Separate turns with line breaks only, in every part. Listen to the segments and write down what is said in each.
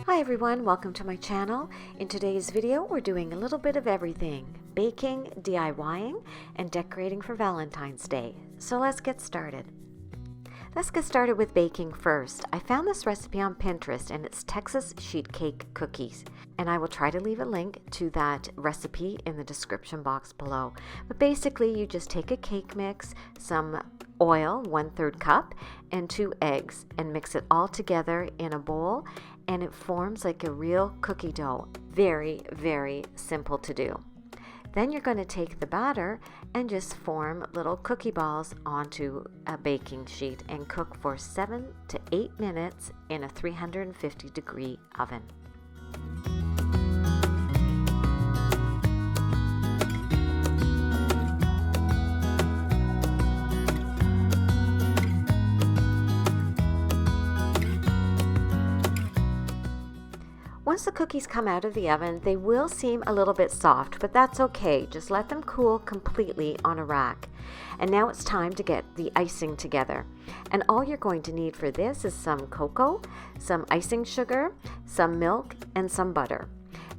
Hi everyone, welcome to my channel. In today's video, we're doing a little bit of everything: baking, DIYing, and decorating for Valentine's Day. So let's get started. Let's get started with baking first. I found this recipe on Pinterest and it's Texas sheet cake cookies. And I will try to leave a link to that recipe in the description box below. But basically you just take a cake mix, some oil, 1/3 cup, and 2 eggs, and mix it all together in a bowl, and it forms like a real cookie dough. Very, very simple to do. Then you're going to take the batter and just form little cookie balls onto a baking sheet and cook for 7 to 8 minutes in a 350-degree oven. Once the cookies come out of the oven, they will seem a little bit soft, but that's okay. Just let them cool completely on a rack. And now it's time to get the icing together. And all you're going to need for this is some cocoa, some icing sugar, some milk, and some butter.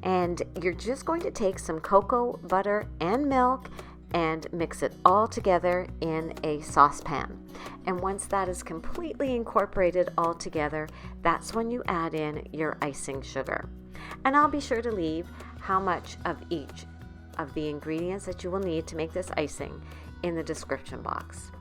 And you're just going to take some cocoa, butter, and milk and mix it all together in a saucepan. And once that is completely incorporated all together, that's when you add in your icing sugar. And I'll be sure to leave how much of each of the ingredients that you will need to make this icing in the description box.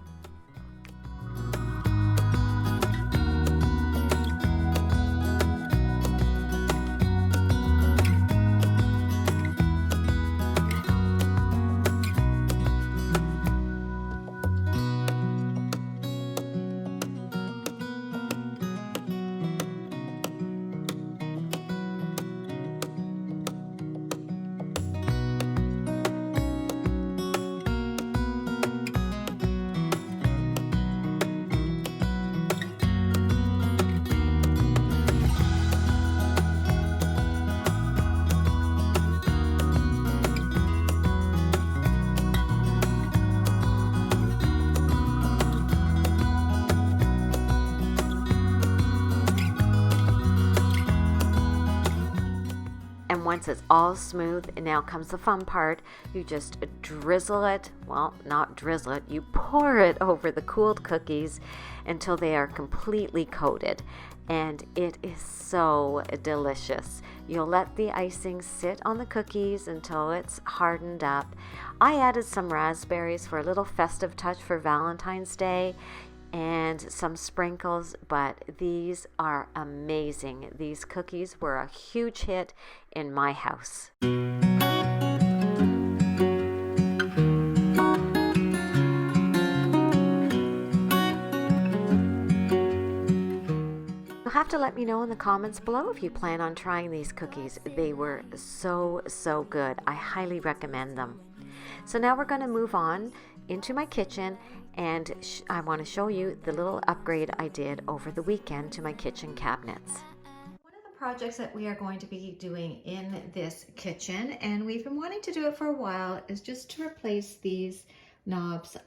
And once it's all smooth, and now comes the fun part, you just drizzle it, well, not drizzle it, you pour it over the cooled cookies until they are completely coated. And it is so delicious. You'll let the icing sit on the cookies until it's hardened up. I added some raspberries for a little festive touch for Valentine's Day, and some sprinkles, but these are amazing. These cookies were a huge hit in my house. You'll have to let me know in the comments below if you plan on trying these cookies. They were so good. I highly recommend them. So now we're going to move on into my kitchen, and I want to show you the little upgrade I did over the weekend to my kitchen cabinets. One of the projects that we are going to be doing in this kitchen, and we've been wanting to do it for a while, is just to replace these knobs.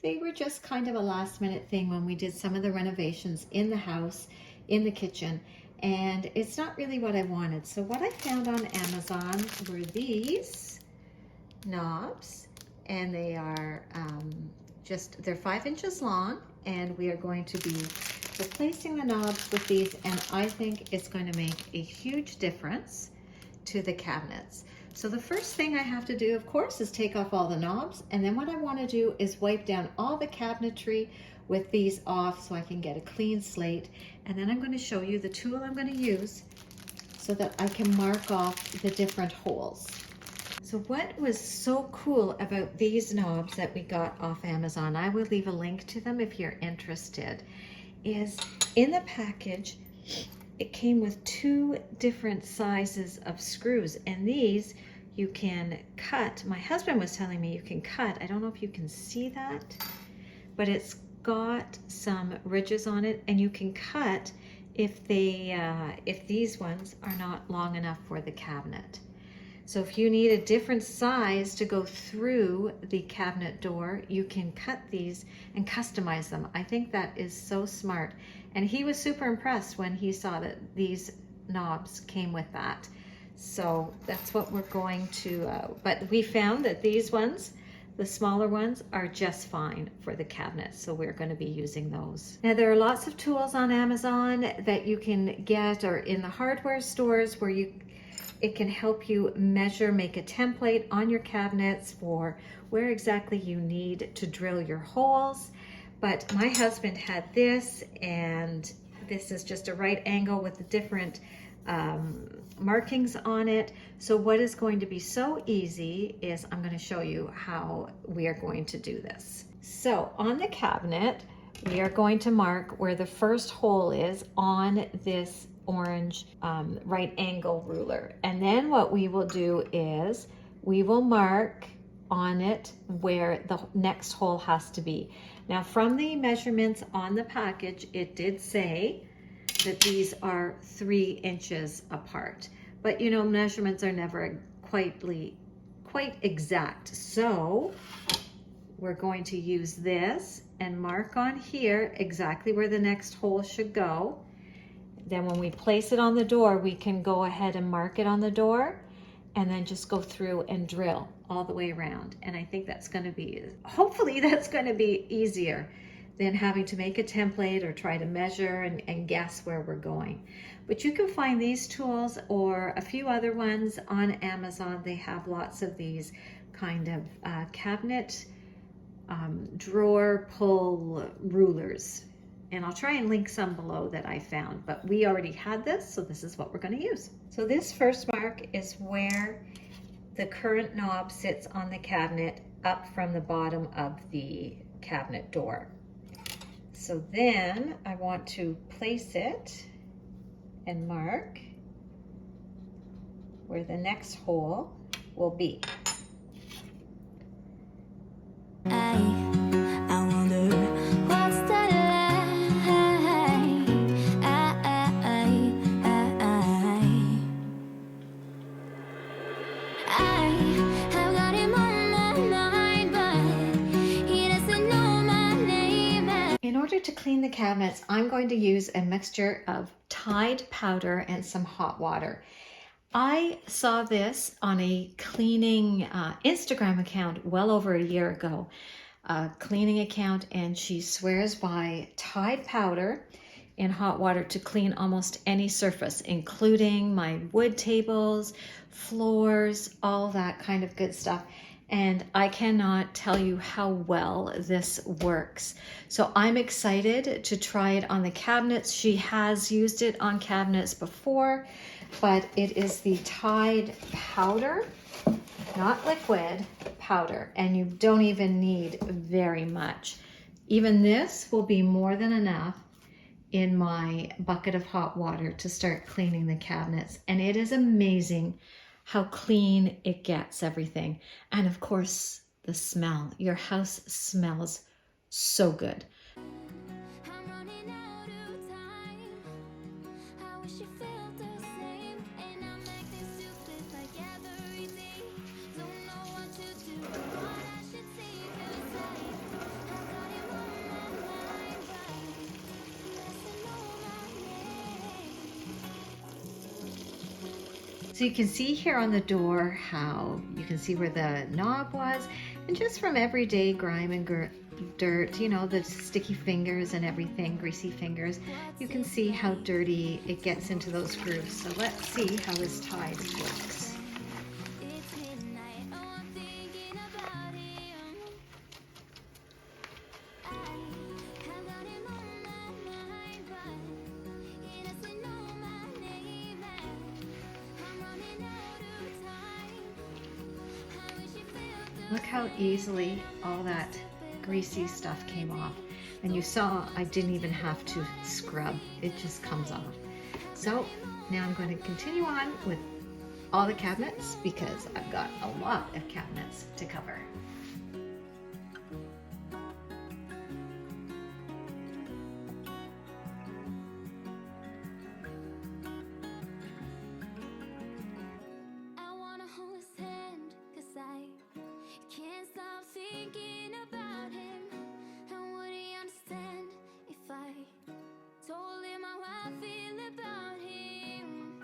They were just kind of a last minute thing when we did some of the renovations in the house, in the kitchen, and it's not really what I wanted. So what I found on Amazon were these knobs, and they are they're 5 inches long, and we are going to be replacing the knobs with these, and I think it's going to make a huge difference to the cabinets. So the first thing I have to do, of course, is take off all the knobs, and then what I want to do is wipe down all the cabinetry with these off so I can get a clean slate. And then I'm going to show you the tool I'm going to use so that I can mark off the different holes. So what was so cool about these knobs that we got off Amazon, I will leave a link to them if you're interested, is in the package it came with 2 different sizes of screws, and these you can cut. My husband was telling me you can cut. I don't know if you can see that, but it's got some ridges on it, and you can cut if these ones are not long enough for the cabinet. So if you need a different size to go through the cabinet door, you can cut these and customize them. I think that is so smart. And he was super impressed when he saw that these knobs came with that. So that's what we're going to, but we found that these ones, the smaller ones, are just fine for the cabinets. So we're going to be using those. Now there are lots of tools on Amazon that you can get, or in the hardware stores, where it can help you measure, make a template on your cabinets for where exactly you need to drill your holes. But my husband had this, and this is just a right angle with the different markings on it. So what is going to be so easy is I'm going to show you how we are going to do this. So on the cabinet, we are going to mark where the first hole is on this orange right angle ruler. And then what we will do is we will mark on it where the next hole has to be. Now from the measurements on the package, it did say that these are 3 inches apart, but you know, measurements are never quite exact. So we're going to use this and mark on here exactly where the next hole should go. Then when we place it on the door, we can go ahead and mark it on the door and then just go through and drill all the way around. And I think that's going to be, hopefully that's going to be easier than having to make a template or try to measure and guess where we're going. But you can find these tools or a few other ones on Amazon. They have lots of these kind of cabinet drawer pull rulers. And I'll try and link some below that I found, but we already had this, so this is what we're going to use. So this first mark is where the current knob sits on the cabinet up from the bottom of the cabinet door. So then I want to place it and mark where the next hole will be.
I wonder what's the line. I have got him on my mind, but he doesn't know my name.
In order to clean the cabinets, I'm going to use a mixture of Tide powder and some hot water. I saw this on a cleaning Instagram account well over a year ago, a cleaning account, and she swears by Tide powder in hot water to clean almost any surface, including my wood tables, floors, all that kind of good stuff. And I cannot tell you how well this works. So I'm excited to try it on the cabinets. She has used it on cabinets before, but it is the Tide powder, not liquid, powder. And you don't even need very much. Even this will be more than enough in my bucket of hot water to start cleaning the cabinets. And it is amazing how clean it gets everything. And of course, the smell. Your house smells so good.
I'm running out of time. I wish you felt the same. And I'm acting stupid like every day. Don't know what to do, what I should say. 'Cause I've got him on my mind, but he doesn't know my name.
So you can see here on the door how you can see where the knob was, and just from everyday grime and dirt, you know, the sticky fingers and everything, greasy fingers, you can see how dirty it gets into those grooves. So let's see how this Tide works.
It's midnight, oh, I'm thinking about him. I have got him on my mind, but he doesn't know my name. I'm running out of time. I wish you felt the
Look how easily all that greasy stuff came off. And you saw I didn't even have to scrub. It just comes off. So now I'm going to continue on with all the cabinets because I've got a lot of cabinets to cover.
I wanna hold his hand, 'cause I can't stop thinking about him. And would he understand if I told him how I feel about him?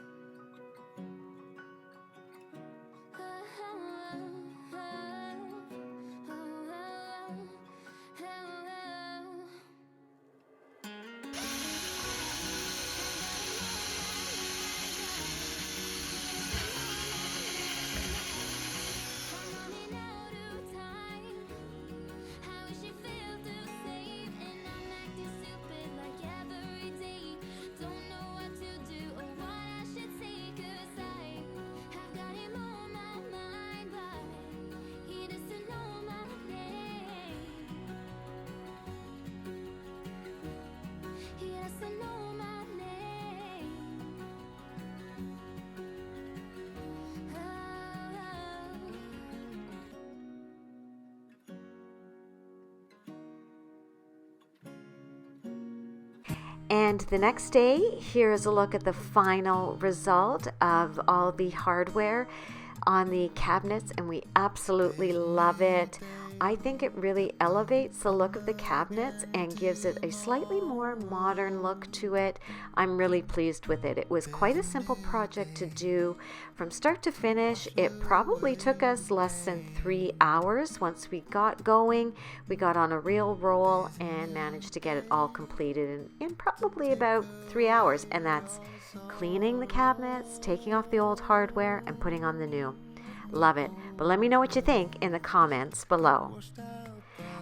And the next day, here is a look at the final result of all the hardware on the cabinets, and we absolutely love it. I think it really elevates the look of the cabinets and gives it a slightly more modern look to it. I'm really pleased with it. It was quite a simple project to do from start to finish. It probably took us less than 3 hours. Once we got going, we got on a real roll and managed to get it all completed in probably about 3 hours. And that's cleaning the cabinets, taking off the old hardware, and putting on the new. Love it. But let me know what you think in the comments below.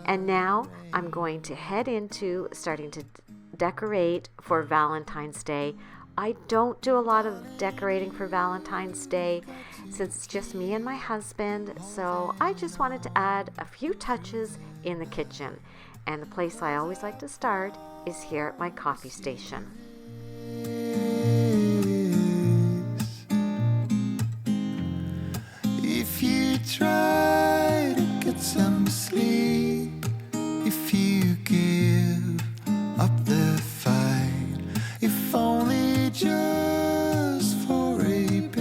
And now I'm going to head into starting to decorate for Valentine's Day. I don't do a lot of decorating for Valentine's Day since it's just me and my husband, so I just wanted to add a few touches in the kitchen. And the place I always like to start is here at my coffee station.
If you try to get some sleep, if you give up the fight, if only just for a bit,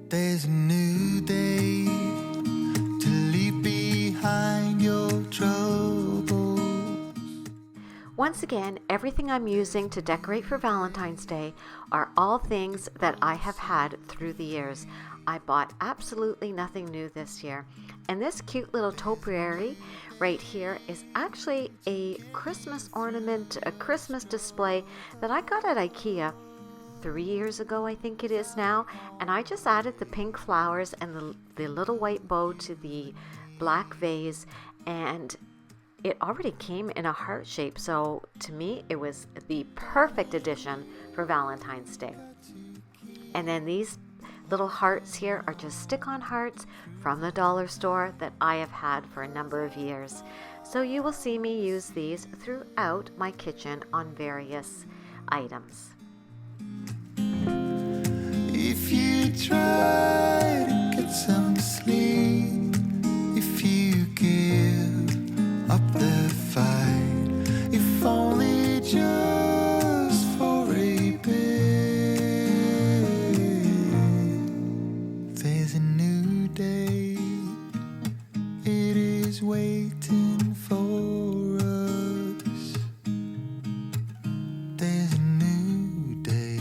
there's a new day to leave behind your troubles.
Once again, everything I'm using to decorate for Valentine's Day are all things that I have had through the years. I bought absolutely nothing new this year. And this cute little topiary right here is actually a Christmas ornament, a Christmas display that I got at IKEA 3 years ago, I think it is now. And I just added the pink flowers and the little white bow to the black vase, and it already came in a heart shape, so to me it was the perfect addition for Valentine's Day. And then these little hearts here are just stick-on hearts from the dollar store that I have had for a number of years. So you will see me use these throughout my kitchen on various items.
If you try to get some sleep, if you give up the fight, if only just for a bit, there's a new day, it is waiting for us. There's a new day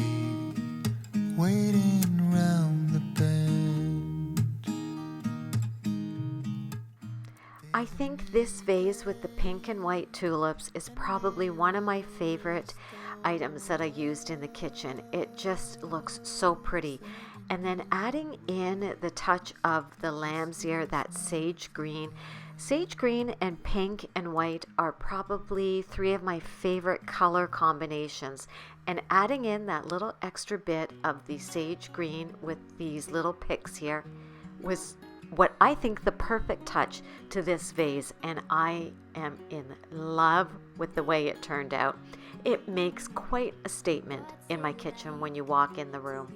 waiting round the bend.
I think this vase with the pink and white tulips is probably one of my favorite items that I used in the kitchen. It just looks so pretty. And then adding in the touch of the lamb's ear, that sage green. Sage green and pink and white are probably 3 of my favorite color combinations. And adding in that little extra bit of the sage green with these little picks here was what I think the perfect touch to this vase, and I am in love with the way it turned out. It makes quite a statement in my kitchen when you walk in the room.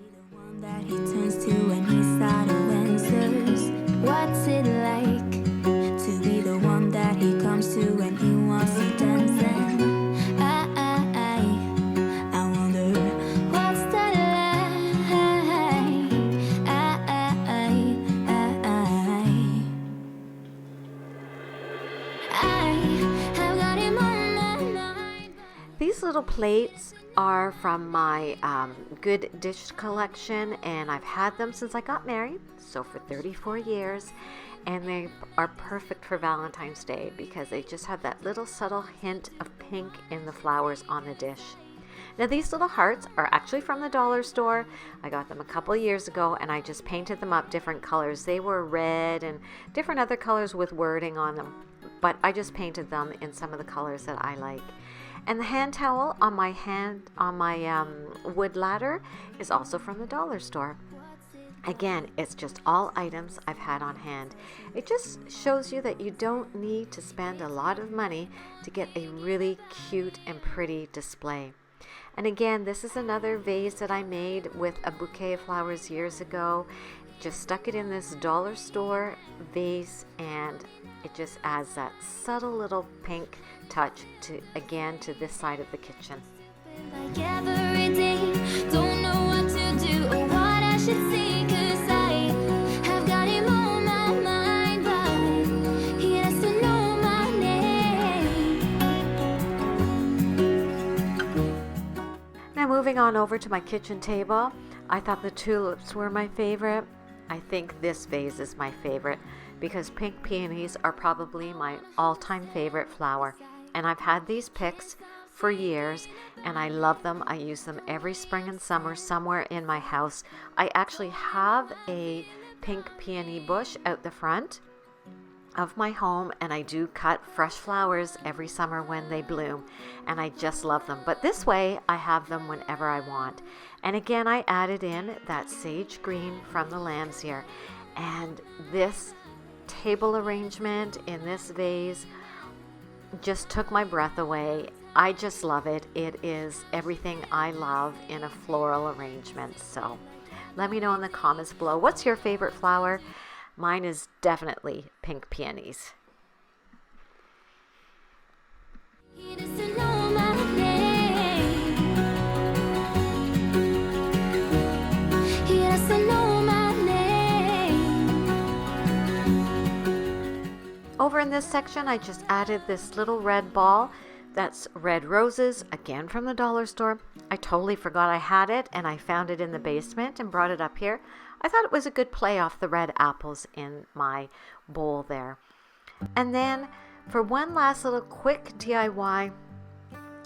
That he turns to when he's out of answers. What's it like to be the one that he comes to when he wants to dance? And I wonder what's that like. I have got him on my mind.
These little plates are from my Good Dish collection, and I've had them since I got married, so for 34 years, and they are perfect for Valentine's Day because they just have that little subtle hint of pink in the flowers on the dish. Now these little hearts are actually from the dollar store. I got them a couple years ago and I just painted them up different colors. They were red and different other colors with wording on them, but I just painted them in some of the colors that I like. And the hand towel on my wood ladder is also from the dollar store. Again, it's just all items I've had on hand. It just shows you that you don't need to spend a lot of money to get a really cute and pretty display. And again, this is another vase that I made with a bouquet of flowers years ago. just stuck it in this dollar store vase, and it just adds that subtle little pink touch to this side of the kitchen.
Like every day, don't know what to do or what I should say, 'cause I have got him on my mind, but he has to know my name.
Now moving on over to my kitchen table, I thought the tulips were my favorite. I think this vase is my favorite because pink peonies are probably my all-time favorite flower, and I've had these picks for years and I love them. I use them every spring and summer somewhere in my house. I actually have a pink peony bush out the front of my home, and I do cut fresh flowers every summer when they bloom, and I just love them. But this way I have them whenever I want. And again, I added in that sage green from the lambs here, and this table arrangement in this vase just took my breath away. I just love it. It is everything I love in a floral arrangement. So let me know in the comments below, what's your favorite flower? Mine is definitely pink peonies.
He doesn't know my name. He doesn't know my name.
Over in this section, I just added this little red ball. That's red roses, again from the dollar store. I totally forgot I had it, and I found it in the basement and brought it up here. I thought it was a good play off the red apples in my bowl there. And then for one last little quick DIY,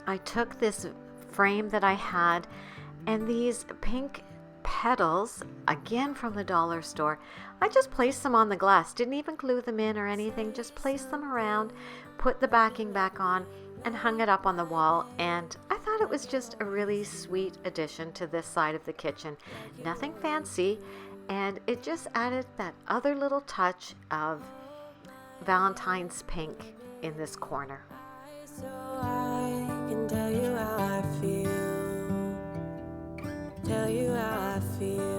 I took this frame that I had and these pink petals, again from the dollar store. I just placed them on the glass, didn't even glue them in or anything, just placed them around, put the backing back on, and hung it up on the wall. And I thought it was just a really sweet addition to this side of the kitchen. Nothing fancy, and it just added that other little touch of Valentine's pink in this corner.
So I can tell you how I feel. Tell you how I feel.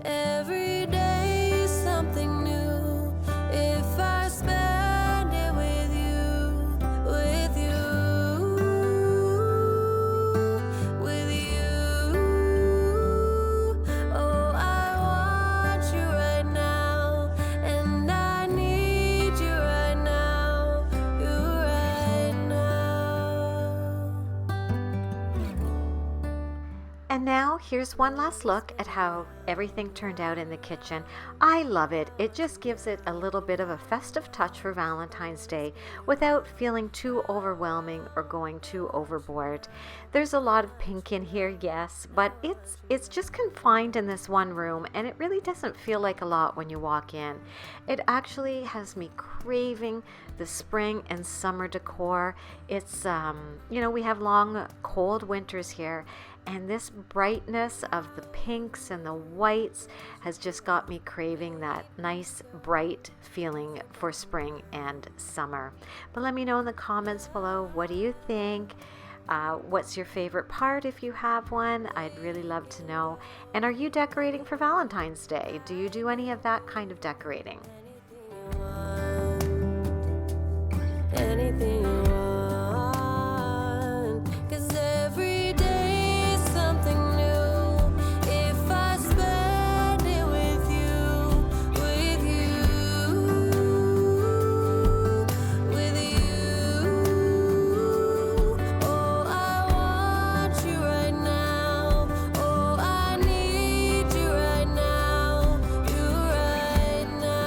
Every day is something new. If I spend it with you, with you, with you. Oh, I want you right now, and I need you right now. You right now.
And now here's one last look at how everything turned out in the kitchen. I love it. It just gives it a little bit of a festive touch for Valentine's Day without feeling too overwhelming or going too overboard. There's a lot of pink in here, yes, but it's just confined in this one room, and it really doesn't feel like a lot when you walk in. It actually has me craving the spring and summer decor. It's we have long cold winters here, and this brightness of the pinks and the whites has just got me craving that nice bright feeling for spring and summer. But let me know in the comments below, what do you think? What's your favorite part if you have one? I'd really love to know. And are you decorating for Valentine's Day? Do you do any of that kind of decorating?
Anything you want, 'cause every day is something new. If I spend it with you, with you, with you. Oh, I want you right now. Oh, I need you right now. You right now.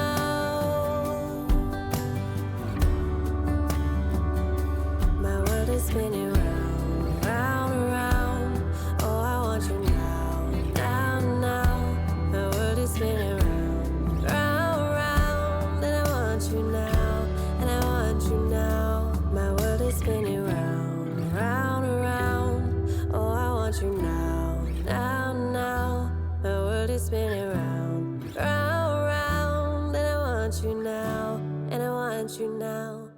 My world is spinning round, round, around. Oh, I want you now, now, now. My world is spinning round, round, round. And I want you now, and I want you now. My world is spinning round, round, around. Oh, I want you now, now, now. My world is spinning round, round, round. And I want you now, and I want you now.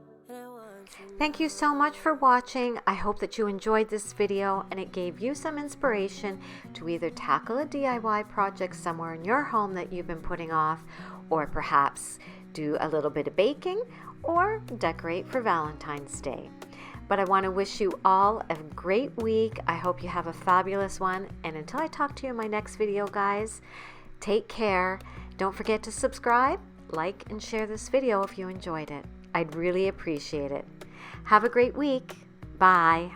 Thank you so much for watching. I hope that you enjoyed this video and it gave you some inspiration to either tackle a DIY project somewhere in your home that you've been putting off, or perhaps do a little bit of baking or decorate for Valentine's Day. But I want to wish you all a great week. I hope you have a fabulous one. And until I talk to you in my next video, guys, take care. Don't forget to subscribe, like, and share this video if you enjoyed it. I'd really appreciate it. Have a great week. Bye.